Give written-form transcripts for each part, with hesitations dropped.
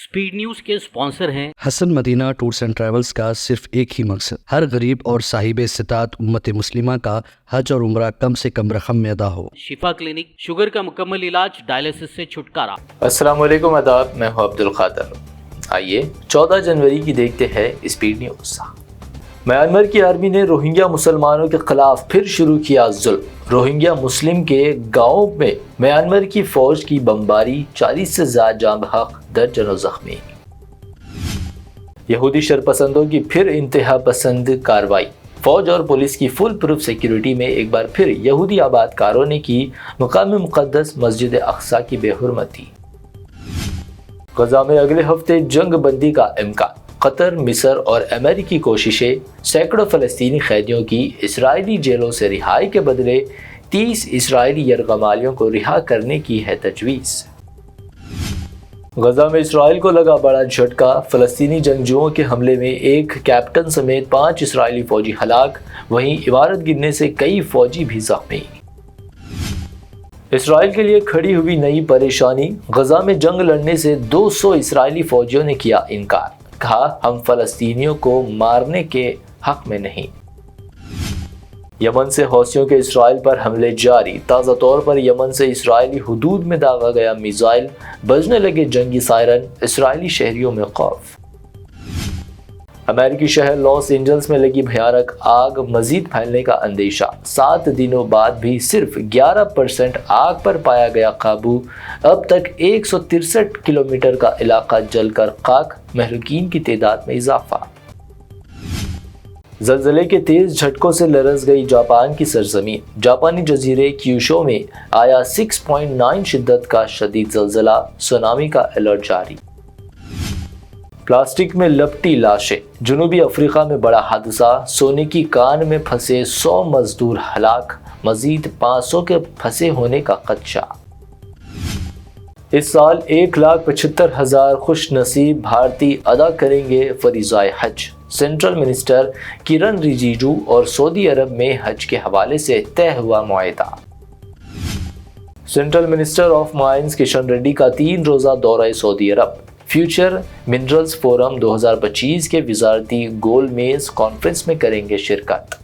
Speed news के sponsor हैं Hasan Madina tours and travels का सिर्फ एक ही मकसद, हर गरीब और साहिब इस्तिताअत उम्मत मुस्लिमा का हज और उम्रा कम से कम रकम में अदा हो। शिफा क्लिनिक, शुगर का मुकम्मल इलाज, डायलिसिस से छुटकारा। अस्सलाम वालेकुम, आदाब, मैं हूं अब्दुल खादर। आइए 14 जनवरी की देखते हैं स्पीड न्यूज। म्यांमार की आर्मी ने रोहिंग्या मुसलमानों के खिलाफ फिर शुरू किया जुल्म। रोहिंग्या मुस्लिम के गाँव में म्यांमार की फौज की बमबारी, 40 से ज्यादा जान बहक, दर्जनों जख्मी। यहूदी शरपसंदों की फिर इंतहा पसंद कार्रवाई। फौज और पुलिस की फुल प्रूफ सिक्योरिटी में एक बार फिर यहूदी आबादकारों ने की मकाम मुक़द्दस मस्जिद अक़सा की बेहुरमती। गजा में अगले हफ्ते जंग बंदी का इम्कान। कतर, मिस्र और अमेरिकी कोशिशें। सैकड़ों फ़लस्तीनी कैदियों की इसराइली जेलों से रिहाई के बदले 30 इसराइली यरगमालियों को रिहा करने की है तजवीज़। गजा में इसराइल को लगा बड़ा झटका। फ़लस्तीनी जंगजुओं के हमले में एक कैप्टन समेत 5 इसराइली फ़ौजी हलाक, वहीं इमारत गिरने से कई फ़ौजी भी ज़ख्मी। इसराइल के लिए खड़ी हुई नई परेशानी। गजा में जंग लड़ने से 200 इसराइली फ़ौजियों ने किया इनकार। कहा, हम फ़लस्तीनियों को मारने के हक में नहीं। यमन से हौसियों के इसराइल पर हमले जारी। ताज़ा तौर पर यमन से इसराइली हुदूद में दागा गया मिसाइल, बजने लगे जंगी सायरन, इसराइली शहरियों में खौफ। अमेरिकी शहर लॉस एंजल्स में लगी भयानक आग, मजीद फैलने का अंदेशा। 7 दिनों बाद भी सिर्फ 11% आग पर पाया गया काबू। अब तक 163 किलोमीटर का इलाका जलकर खाक, महलूकीन की तादाद में इजाफा। ज़लज़ले के तेज झटकों से लरज़ गई जापान की सरज़मीन। जापानी जजीरे क्यूशो में आया 6.9 शिद्दत का शदीद ज़लज़ला, सुनामी का अलर्ट जारी। प्लास्टिक में लपटी लाशें। जनूबी अफ्रीका में बड़ा हादसा, सोने की कान में फंसे 100 मजदूर हलाक, मजीद 500 के फंसे होने का खदशा। इस साल 1,75,000 खुश नसीब भारतीय अदा करेंगे फरीज़ाए हज। सेंट्रल मिनिस्टर किरण रिजिजू और सऊदी अरब में हज के हवाले से तय हुआ मुआहदा। Central minister of mines Kishan Reddy का 3 रोज़ा दौरा Saudi Arab. Future minerals forum 2025 के वजारती गोल मेज कॉन्फ्रेंस में करेंगे शिरकत।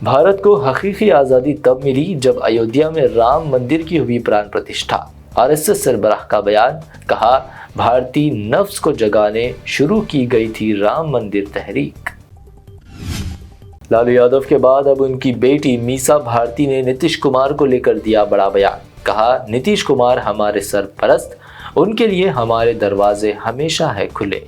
भारत को हकीकी आज़ादी तब मिली जब अयोध्या में राम मंदिर की हुई प्राण प्रतिष्ठा। आरएसएस सरबराह का बयान। कहा, भारतीय नफ्स को जगाने शुरू की गई थी राम मंदिर तहरीक। लालू यादव के बाद अब उनकी बेटी मीसा भारती ने नीतीश कुमार को लेकर दिया बड़ा बयान। कहा, नीतीश कुमार हमारे सरपरस्त, उनके लिए हमारे दरवाजे हमेशा है खुले।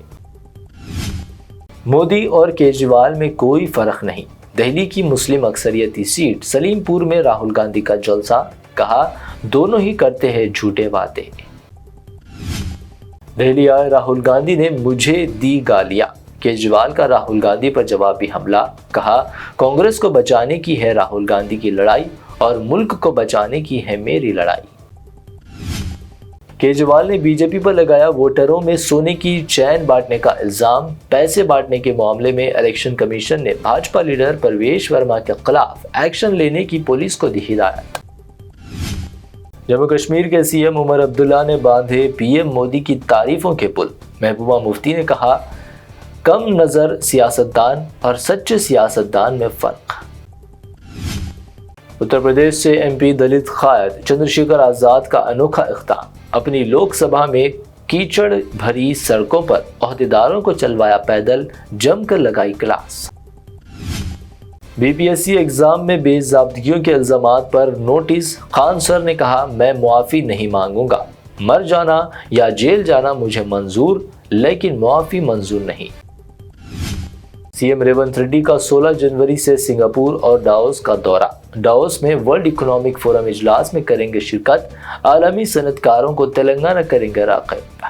मोदी और केजरीवाल में कोई फर्क नहीं। दिल्ली की मुस्लिम अक्सरियती सीट सलीमपुर में राहुल गांधी का जलसा। कहा, दोनों ही करते हैं झूठे वादे। दिल्ली आए राहुल गांधी ने मुझे दी गालियां। केजरीवाल का राहुल गांधी पर जवाबी हमला। कहा, कांग्रेस को बचाने की है राहुल गांधी की लड़ाई और मुल्क को बचाने की है मेरी लड़ाई। केजरीवाल ने बीजेपी पर लगाया वोटरों में सोने की चैन बांटने का इल्जाम। पैसे बांटने के मामले में इलेक्शन कमीशन ने भाजपा लीडर परवेश वर्मा के खिलाफ एक्शन लेने की पुलिस को दी हिदायत। जम्मू कश्मीर के सीएम उमर अब्दुल्ला ने बांधे पीएम मोदी की तारीफों के पुल। महबूबा मुफ्ती ने कहा, कम नजर सियासतदान और सच्चे सियासतदान में फर्क। उत्तर प्रदेश से एमपी दलित कायद चंद्रशेखर आजाद का अनोखा इख्तिताम। अपनी लोकसभा में कीचड़ भरी सड़कों पर ओहदेदारों को चलवाया पैदल, जमकर लगाई क्लास। बीपीएससी एग्जाम में बेज़ाब्तगियों के इल्जामात पर नोटिस। खान सर ने कहा, मैं मुआफ़ी नहीं मांगूंगा। मर जाना या जेल जाना मुझे मंजूर, लेकिन मुआफ़ी मंजूर नहीं। सीएम रेवंत रेड्डी का 16 जनवरी से सिंगापुर और डाओस का दौरा। डाओस में वर्ल्ड इकोनॉमिक फोरम इजलास में करेंगे शिरकत। आलमी सनतकारों को तेलंगाना करेंगे राग़िब।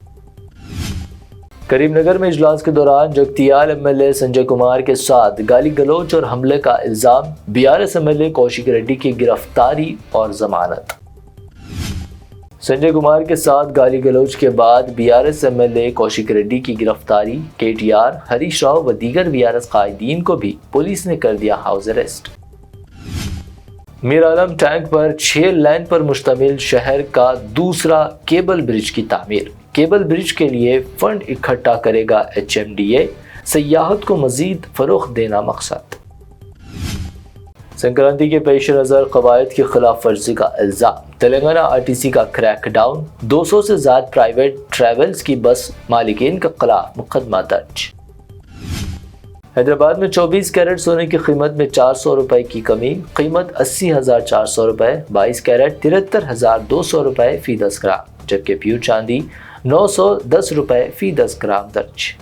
करीमनगर में इजलास के दौरान जगतियाल एमएलए संजय कुमार के साथ गाली गलौज और हमले का इल्जाम। बीआरएस एमएलए कौशिक रेड्डी की गिरफ्तारी और जमानत। संजय कुमार के साथ गाली गलौज के बाद बीआरएस एमएलए कौशिक रेड्डी की गिरफ्तारी। केटीआर, हरीश राव व दीगर बीआरएस कायदीन को भी पुलिस ने कर दिया हाउस अरेस्ट। میر عالم ٹینک پر 6 لین پر مشتمل شہر کا دوسرا کیبل برج کی تعمیر۔ کیبل برج کے لیے فنڈ اکٹھا کرے گا HMDA، سیاحت کو مزید فروغ دینا مقصد۔ سنکرانتی کے پیش نظر قواعد کی خلاف ورزی کا الزام، تلنگانہ RTC کا کریک ڈاؤن، 200 سے زائد پرائیویٹ ٹریولز کی بس مالکین کے خلاف مقدمہ درج۔ حیدرآباد میں 24 کیرٹ سونے کی قیمت میں 400 روپے کی کمی، قیمت 80,400 روپے، 22 کیرٹ 73,200 روپے فی 10 گرام، جبکہ پیور چاندی 910 روپے فی 10 گرام درج۔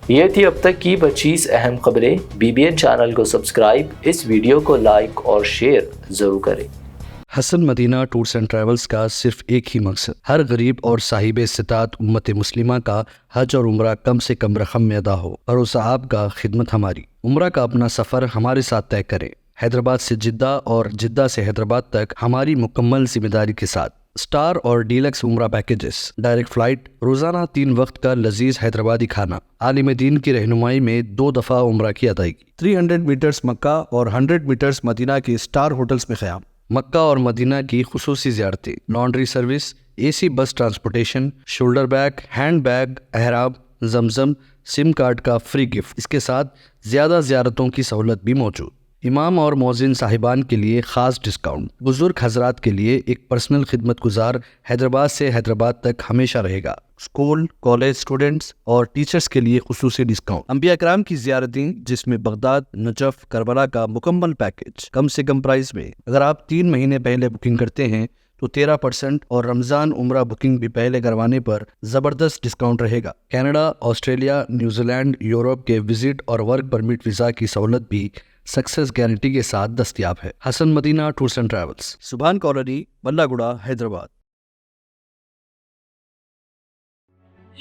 یہ تھی اب تک کی 25 اہم خبریں۔ BBN چینل کو سبسکرائب، اس ویڈیو کو لائک اور شیئر ضرور کریں۔ حسن مدینہ ٹورز اینڈ ٹریولز کا صرف ایک ہی مقصد، ہر غریب اور صاحب استطاعت امت مسلمہ کا حج اور عمرہ کم سے کم رقم میں ادا ہو۔ بھروسہ آپ کا، خدمت ہماری۔ عمرہ کا اپنا سفر ہمارے ساتھ طے کریں، حیدرآباد سے جدہ اور جدہ سے حیدرآباد تک ہماری مکمل ذمہ داری کے ساتھ۔ سٹار اور ڈیلکس عمرہ پیکیجز، ڈائریکٹ فلائٹ، روزانہ 3 وقت کا لذیذ حیدرآبادی کھانا، عالم دین کی رہنمائی میں 2 دفعہ عمرہ کی ادائیگی، 300 میٹرز مکہ اور 100 میٹرز مدینہ کے سٹار ہوٹلز میں قیام، مکہ اور مدینہ کی خصوصی زیارتیں، laundry service, AC bus transportation, shoulder bag, hand bag, احرام، زمزم، سم کارڈ کا فری گفٹ، اس کے ساتھ زیادہ زیارتوں کی سہولت بھی موجود۔ امام اور مؤذن صاحبان کے لیے خاص ڈسکاؤنٹ، بزرگ حضرات کے لیے ایک پرسنل خدمت گزار حیدرآباد سے حیدرآباد تک ہمیشہ رہے گا۔ اسکول، کالج اسٹوڈنٹس اور ٹیچرز کے لیے خصوصی ڈسکاؤنٹ، انبیاء کرام کی زیارتیں جس میں بغداد، نجف، کربلا کا مکمل پیکج کم سے کم پرائز میں۔ اگر آپ 3 مہینے پہلے بکنگ کرتے ہیں تو 13% اور رمضان عمرہ بکنگ بھی پہلے کروانے پر زبردست ڈسکاؤنٹ رہے گا۔ Canada, Australia, New Zealand, Europe کے وزٹ اور ورک پرمٹ ویزا کی سہولت بھی سکسیس گارنٹی کے ساتھ دستیاب ہے۔ Hasan Madina tours and travels, Subhan colony, بلہ گڑا، حیدرآباد۔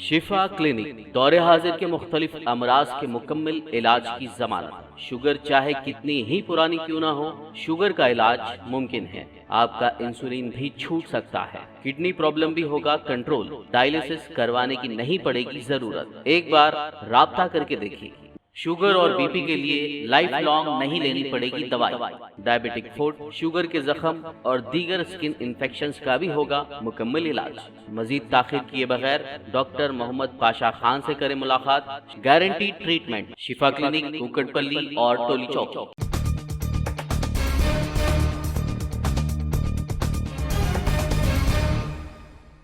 شفا کلینک دور حاضر کے مختلف امراض کے مکمل علاج کی ضمانت۔ شوگر چاہے کتنی ہی پرانی کیوں نہ ہو، شوگر کا علاج ممکن ہے۔ آپ کا انسولین بھی چھوٹ سکتا ہے، کڈنی پرابلم بھی ہوگا کنٹرول، ڈائلیسس کروانے کی نہیں پڑے گی ضرورت۔ ایک بار رابطہ کر کے دیکھیے۔ شوگر اور BP کے لیے لائف لانگ نہیں لینی پڑے گی دوائی۔ ڈائبیٹک فوڈ، شوگر کے زخم اور دیگر سکن انفیکشنز کا بھی ہوگا مکمل علاج۔ مزید تاخیر کیے بغیر ڈاکٹر محمد پاشا خان سے کریں ملاقات۔ گارنٹی ٹریٹمنٹ، شفا کلینک، کوکٹ پلی اور ٹولی چوک۔